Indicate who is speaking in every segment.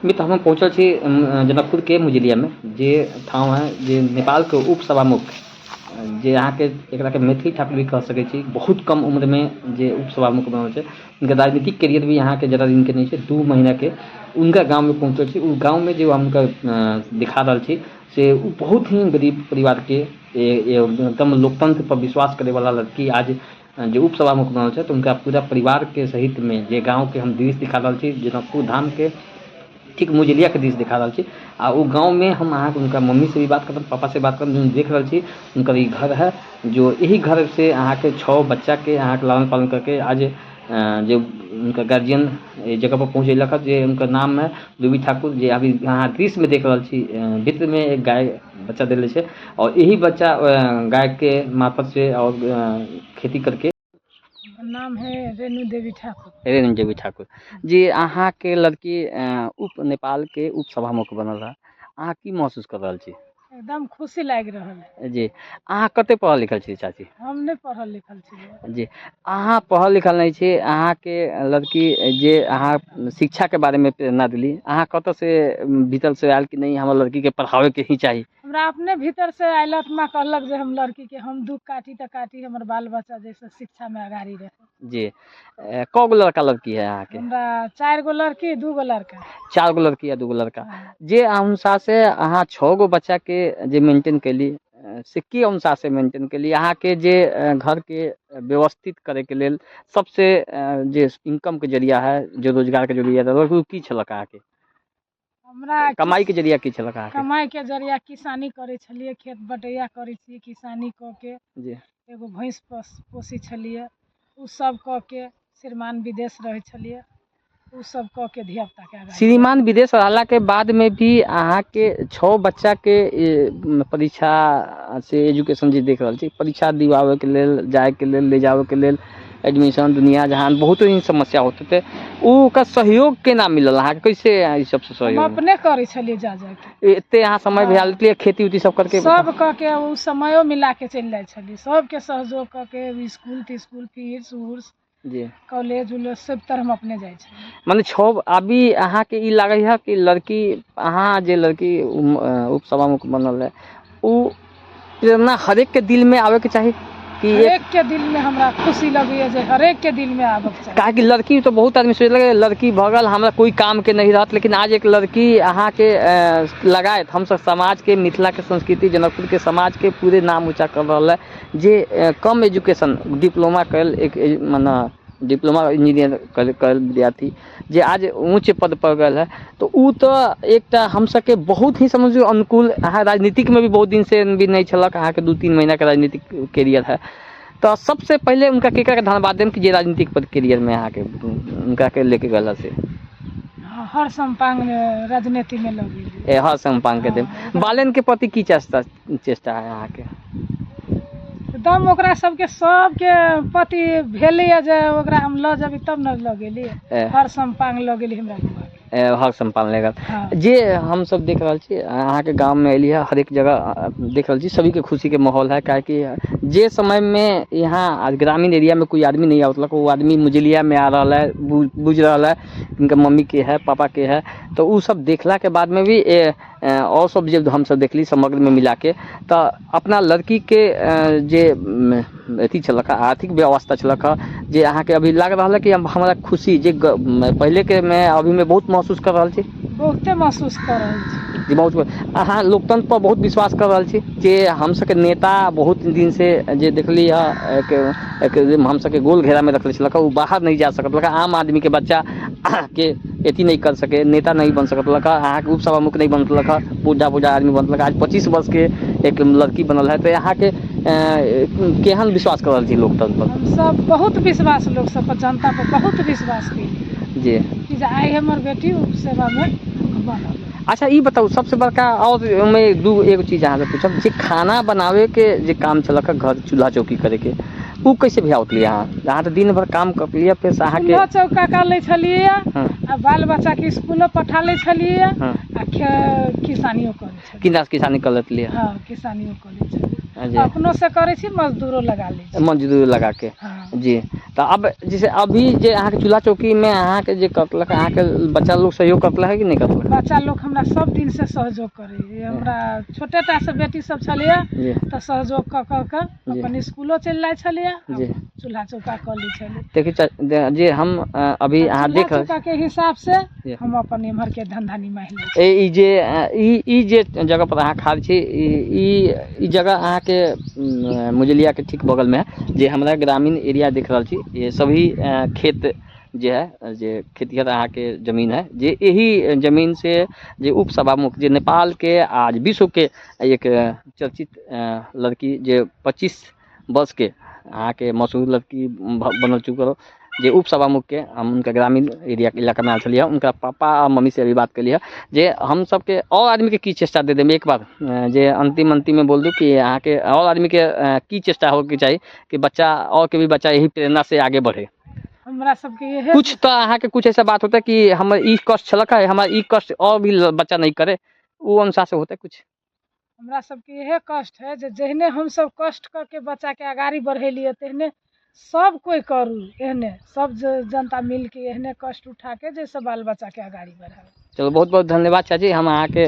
Speaker 1: मित्र हम पहुँचल छी जनकपुर के मुजलिया में जे ठाव है जे नेपाल के उप सभामुख जे अहाँके एकरा के मैथिली ठाकुर भी कह सकै छी। बहुत कम उम्र में जे उप सभामुख बनल छै, उनका राजनीतिक कैरियर भी यहाँ के ज़्यादा दिन के नहीं छै, 2 महीना के उनका गाँव में पहुँचल छी। उ गाँव में जो हम दिखा रहल छी से उ बहुत ही गरीब परिवार के एकदम लोकतंत्र पर विश्वास करे वाला लड़की आज जो उप सभामुख बनल छै, तो उनका पूरा परिवार के सहित में जे गाँव के हम दृश्य दिखा रहल छी, जनकपुर धाम के ठीक मुजलिया के दृश्य दिखा रहल छी। आ उ गाँव में हम अहाँके उनका मम्मी से भी बात करब, पापा से बात करब, जो देख रहल छी उनकर ई घर है, जो यही घर से अहाँके 6 बच्चा के अहाँके लालन पालन करके आज जो उनका गार्जियन जगह पर पहुँचेलक है, जे उनकर नाम है रूबी ठाकुर। जे अभी अहाँ दृश्य में देख रहल छी, भित्र में एक गाय बच्चा देले छै और यही बच्चा गाय के मार्फत से और खेती करके।
Speaker 2: नाम है रेणु देवी ठाकुर।
Speaker 1: रेणु देवी ठाकुर जी, अहाँ के लड़की उप नेपाल के उप सभामुख बनल है, अहाँ की महसूस कर रहल छी?
Speaker 2: एकदम खुशी लाग रहल है
Speaker 1: जी। अहाँ कते पढ़ल लिखल छी चाची?
Speaker 2: हम नहीं पढ़ल लिखल छी
Speaker 1: जी। अहाँ पढ़ल लिखल नहीं छी, अहाँ के लड़की जे अहाँ शिक्षा के बारे में प्रेरणा दिली, अहाँ कत से भीतर से आयल कि नहीं हमरा लड़की के पढ़ावे के ही चाहिए?
Speaker 2: हमरा अपने भीतर से आयलत माँ कहलक जे हम लड़की के हम दुख काटी त काटी, हमर बाल बच्चा जैसे शिक्षा में आगाड़ी रहे।
Speaker 1: जी। क गो लड़का लड़की है अहाँ के?
Speaker 2: हमरा 4 गो लड़की 2 गो लड़का।
Speaker 1: 4 गो लड़की या 2 गो लड़का।
Speaker 2: हाँ।
Speaker 1: जे अनुसार से अहाँ 6 गो बच्चा के जे मेंटेन कैली, से की अनुसार से मेंटेन कैली? अहाँ के जे घर के व्यवस्थित करे के लेल सबसे जे इनकम के जरिया है, जो रोजगार के जरिया है, वो की छलक अहाँ के?
Speaker 2: हमरा
Speaker 1: कमाई के जरिया की छलक अहाँ के?
Speaker 2: कमाई के जरिया किसानी करे छलिए, खेत बटैया करे छी, किसानी क के
Speaker 1: जी।
Speaker 2: एगो भैंस पोसी छलिए, उ सब क के श्रीमान विदेश रहे छलिए, उ सब क के धिया पुता के आगाड़ी।
Speaker 1: श्रीमान विदेश रहला के बाद में भी अहाँ के 6 बच्चा के परीक्षा से एजुकेशन जे देख रहल छी, परीक्षा दिवावे के लेल, जाए के लेल, ले जावे के लेल, एडमिशन दुनिया जहान बहुत ही समस्या होते थे, उ का सहयोग केना मिलल अहाँ के? कैसे ई सब से
Speaker 2: हम
Speaker 1: सहयोग?
Speaker 2: अपने करे छलिए जा के।
Speaker 1: एते अहाँ समय भेल लिए खेती उती सब करके?
Speaker 2: सब क के उ समयो मिला के चल जाय छलिए, सबके सहयोग क के स्कूल तिस्कूल फीस उर्स
Speaker 1: जी,
Speaker 2: कॉलेज उलेज सब तरह हम अपने जाय छलिए।
Speaker 1: माने 6 अभी अहाँ के ई लागै है कि लड़की अहाँ जे लड़की उप सभामुख बनल है, उ प्रेरणा हरेक के दिल में आवे के चाहिए कि
Speaker 2: हरेक के दिल में हमरा खुशी लगे जे हरेक के दिल में आवे के चाहिए।
Speaker 1: काहे कि लड़की तो बहुत आदमी सोच लगे लड़की भगल हमरा कोई काम के नहीं रहत, लेकिन आज एक लड़की अहाँ के लगायत हम सब समाज के, मिथिला के संस्कृति, जनकपुर के समाज के पूरे नाम ऊंचा कर रहा है। जे कम एजुकेशन डिप्लोमा कैल एक माना डिप्लोमा इंजीनियर कैल विद्यार्थी जे आज ऊँच पद पर गए है, तो उ तो एक हम सबके बहुत ही समझियो अनुकूल। अहाँ राजनीतिक में भी बहुत दिन से भी नहीं छलक, अहाँ के 2-3 महीना के राजनीतिक कैरियर है, तो सबसे पहले उनका केकरा के धन्यवाद देम कि जे राजनीतिक पद कैरियर में अहाँ के उनका के लेके गला से?
Speaker 2: हर संपांग राजनीति में लगी।
Speaker 1: हर संपांग के देम। बालन के प्रति की चेष्टा है अहाँ के?
Speaker 2: एकदम ओकरा सबके पति भेले जे ओकरा हम ल जबी तब न लगेली, हर संपांग लगेली हमरा बुआ के।
Speaker 1: हर संपांग लेगा।
Speaker 2: हाँ।
Speaker 1: जे हम सब देख रहल छी अहाँ के गांव में एली है, हर एक जगह देख रहल छी सभी के खुशी के माहौल है, काहे कि जे समय में यहाँ ग्रामीण एरिया में कोई आदमी नहीं आवत, वो आदमी मुजलिया में आ रहा है, बुझ रहा है इनका मम्मी के है, पापा के है, तो वो सब देखला के बाद में भी और सब जब हम सब देखली समग्र में मिला के, तो अपना लड़की के जे अथी छलक आर्थिक व्यवस्था छलक, जे अहाँ के अभी लग रहा है कि हमारा खुशी जे पहले के मैं अभी में बहुत महसूस कर रहा छी?
Speaker 2: बहुते महसूस कर रहल छी
Speaker 1: जी। बहुत अहाँ लोकतंत्र पर बहुत विश्वास कर रहा छी जे हम सबके नेता बहुत दिन से जे देखली है एक हम सबके गोल घेरा में रखले छलक, वो बाहर नहीं जा सकत, आम आदमी के बच्चा के एथी नहीं कर सके, नेता नहीं बन सकत, अहाँ के उप सभामुख नहीं बनल, बूढ़ा आदमी बनल, आज 25 वर्ष के एक लड़की बनल है, तो यहाँ के केहन विश्वास कर रहा छी लोकतंत्र पर?
Speaker 2: हम सब बहुत विश्वास, लोग सब पर, जनता पर बहुत विश्वास की
Speaker 1: जी
Speaker 2: कि आई हमर बेटी उप सेवा में बनल।
Speaker 1: अच्छा ई बताओ सबसे बड़का और मैं एगो चीज अहाँ से पूछब, जे खाना बनावे के जे काम चलक घर चूल्हा चौकी करे के, वो कैसे भी आवत लिया? अहाँ तो दिन भर काम कर लिया, फिर अहाँ के
Speaker 2: चूल्हा चौका कर ले छलिए, आ बाल बच्चा के स्कूल पठा ले छलिए, आ किसानियो करे छलिए।
Speaker 1: किसानी कर लेत लिया?
Speaker 2: हाँ, किसानियो करे छलिए, अपनों से करे छी, मजदूरो लगा ले छी।
Speaker 1: मजदूर लगा के।
Speaker 2: हाँ।
Speaker 1: जी। तो तो अब जैसे अभी जे अहाँ के चूल्हा चौकी में अहाँ के जे करलक अहाँ के बच्चा लोग सहयोग करला है कि नहीं करलक?
Speaker 2: बच्चा लोग हमरा सब दिन से सहयोग करे, हमरा छोटे टा से बेटी सब छलिए
Speaker 1: जी
Speaker 2: तो सहयोग क
Speaker 1: जी।
Speaker 2: अपन स्कूलो चल जाय छलिए,
Speaker 1: जी।
Speaker 2: चूल्हा चौका क ली छलिए।
Speaker 1: देखिए जे हम अभी अहाँ
Speaker 2: चूल्हा
Speaker 1: देख रहल
Speaker 2: चौका के हिसाब से
Speaker 1: जी।
Speaker 2: हम अपन इम्हर के धंधा निमाहि लै छी।
Speaker 1: ई जे जगह पर अहाँ खाड़ छी ई जगह अहाँ के मुजलिया के ठीक बगल में है, जे हमरा ग्रामीण एरिया देख रहल छी, ये सभी खेत जे है जे खेतिहर अहाँ के जमीन है, जे यही जमीन से जे उप सभामुख जे नेपाल के आज विश्व के एक चर्चित लड़की जे 25 वर्ष के अहाँ के मशहूर लड़की बनल चुकल जे उप सभामुख के हम उनका ग्रामीण एरिया इलाका में आयल छलियै, उनका पापा आ मम्मी से अभी बात कलियै जे हम सबके और आदमी के की चेष्टा दे देम एक बार जे अंतिम में बोल दूं कि अहाँ के और आदमी के की चेष्टा हो के चाहिए कि बच्चा और के भी बच्चा यही प्रेरणा से आगे बढ़े।
Speaker 2: हमरा सबके यही
Speaker 1: कुछ तो अहाँ के कुछ ऐसा बात होता है कि हमर ई कष्ट छलक है, हमार ई कष्ट और भी बच्चा नहीं करे, वो अनुसार से होता है कुछ?
Speaker 2: हमरा सबके यही कष्ट है जे जहने हम सब कष्ट करके बच्चा के आगाड़ी बढ़ेलिए तेहने सब कोई करू, एहने सब जनता मिल के एहने कष्ट उठा के जैसे बाल बच्चा के आगाड़ी बढ़ावे।
Speaker 1: चलो बहुत बहुत धन्यवाद चाची, हम अहाँ के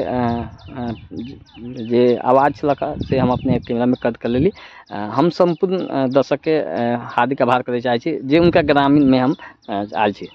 Speaker 1: जे आवाज़ छलक से हम अपने कैमरा में कैद कर लेली। हम संपूर्ण दर्शक के हार्दिक आभार करे चाहे छी जे उनका ग्रामीण में हम आयल छी।